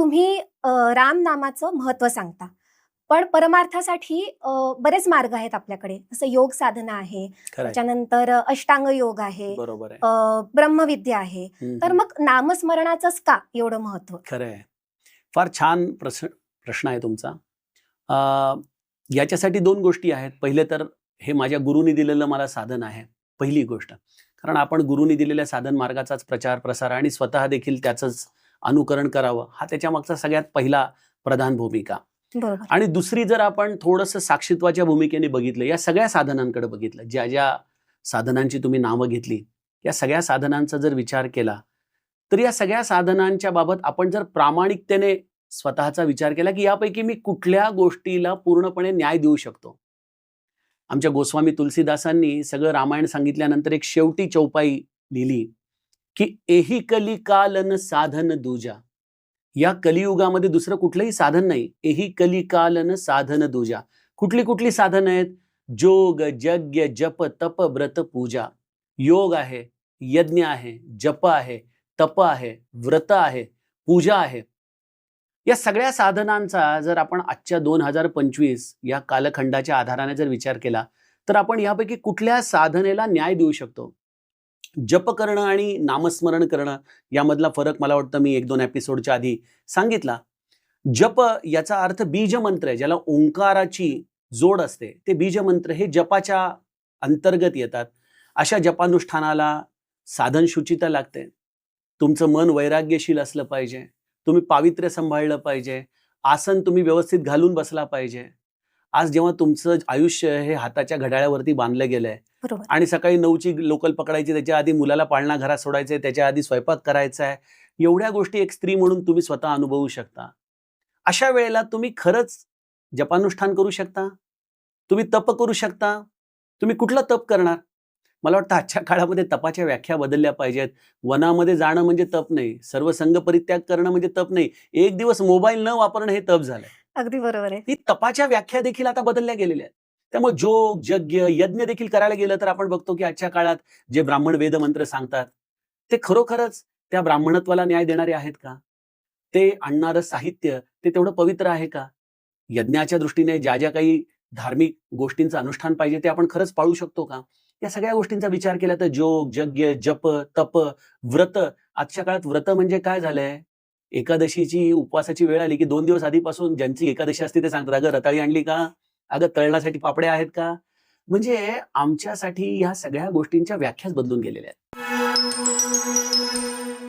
तुम्ही राम नामाचं महत्त्व सांगता. पण परमार्थासाठी बरेच मार्ग आहेत आपल्याकडे. जसं योग साधना आहे, खरंय. त्याच्यानंतर अष्टांग योग आहे, बरोबर आहे. ब्रह्मविद्या आहे. तर मग नामस्मरणाचंच का एवढं महत्त्व? खरंय. फार छान प्रश्न आहे तुमचा. याच्यासाठी 2 गोष्टी आहेत. पहिले तर हे माझ्या गुरूंनी दिलेलं मला साधन आहे, पहिली गोष्ट. कारण आपण गुरूंनी दिलेल्या साधन मार्गाचाच प्रचार, प्रसार आणि स्वतः देखील त्याचंच अनुकरण करावं, हा त्याच्यामागचा सगळ्यात पहिला प्रधान भूमिका. बरोबर. आणि दुसरी जर आपण थोडंसं साक्षीत्वाच्या भूमिकेने बघितलं, या सगळ्या साधनांकडे बघितलं, ज्या साधनांची तुम्ही नावं घेतली, या सगळ्या साधनांचा जर विचार केला, तर या सगळ्या साधनांच्या बाबत आपण जर प्रामाणिकतेने स्वतःचा विचार केला, की यापैकी मी कुठल्या गोष्टीला पूर्णपणे न्याय देऊ शकतो. आमच्या गोस्वामी तुलसीदासांनी सगळं रामायण सांगितल्यानंतर एक शेवटी चौपाई लिहिली, की एही कली कालन साधन दूजा. या कलियुगामध्ये दुसरं कुठलंही साधन नाही. एही कली कालन साधन दूजा. कुठली कुठली साधन आहेत? जोग, यज्ञ, जप, तप, व्रत, पूजा. योग आहे, यज्ञ आहे, जप आहे, तप आहे, व्रत आहे, पूजा आहे. या सगळ्या साधनांचा जर आपण आजच्या 2025 या कालखंडाच्या आधाराने जर विचार केला, तर आपण यापैकी कुठल्या साधनेला न्याय देऊ शकतो? जप करणं आणि नामस्मरण करणं यामधला फरक मला वाटतं मी 1-2 एपिसोडच्या आधी सांगितला. जप याचा अर्थ बीज मंत्र आहे, ज्याला ओंकाराची जोड असते. ते बीज मंत्र हे जपाच्या अंतर्गत येतात. अशा जपानुष्ठानाला साधन शुचिता लागते. तुमचं मन वैराग्यशील असलं पाहिजे. तुम्ही पावित्र्य सांभाळलं पाहिजे. आसन तुम्ही व्यवस्थित घालून बसला पाहिजे. आज जेव्हा तुमचं आयुष्य हे हाताच्या घड्याळावरती बांधलं गेलंय बरोबर. आणि सकाळी 9ची लोकल पकडायची, त्याच्या आधी मुलाला पाळणा घरात सोडायचंय, त्याच्या आधी स्वयंपाक करायचा आहे, एवढ्या गोष्टी एक स्त्री म्हणून तुम्ही स्वतः अनुभवू शकता. अशा वेळेला तुम्ही खरंच जपानुष्ठान करू शकता, तुम्ही तप करू शकता. तुम्ही कुठलं तप करणार? मला वाटतं आजच्या काळामध्ये तपाच्या व्याख्या बदलल्या पाहिजेत. वनामध्ये जाणं म्हणजे तप नाही, सर्व संघ परित्याग करणं म्हणजे तप नाही, एक दिवस मोबाईल न वापरणं हे तप झालंय. अगदी बरोबर आहे. ही तपाच्या व्याख्या देखील आता बदलल्या गेलेल्या आहेत. त्यामुळे जोग, यज्ञ, यज्ञ देखील करायला गेलं तर आपण बघतो की आजच्या काळात जे ब्राह्मण वेद मंत्र सांगतात, ते खरोखरच त्या ब्राह्मणत्वाला न्याय देणारे आहेत का? ते आणणारं साहित्य ते तेवढं पवित्र आहे का? यज्ञाच्या दृष्टीने ज्या ज्या काही धार्मिक गोष्टींचं अनुष्ठान पाहिजे ते आपण खरंच पाळू शकतो का? या सगळ्या गोष्टींचा विचार केला तर जोग, यज्ञ, जप, तप, व्रत. आजच्या काळात व्रत म्हणजे काय झालंय? एकादशीची उपवासाची वेळ आली की 2 दिवस आधीपासून ज्यांची एकादशी असते ते सांगतात, अगं रताळी आणली का? अगं तळण्यासाठी पापड्या आहेत का? म्हणजे आमच्यासाठी ह्या सगळ्या गोष्टींच्या व्याख्याच बदलून गेलेल्या आहेत.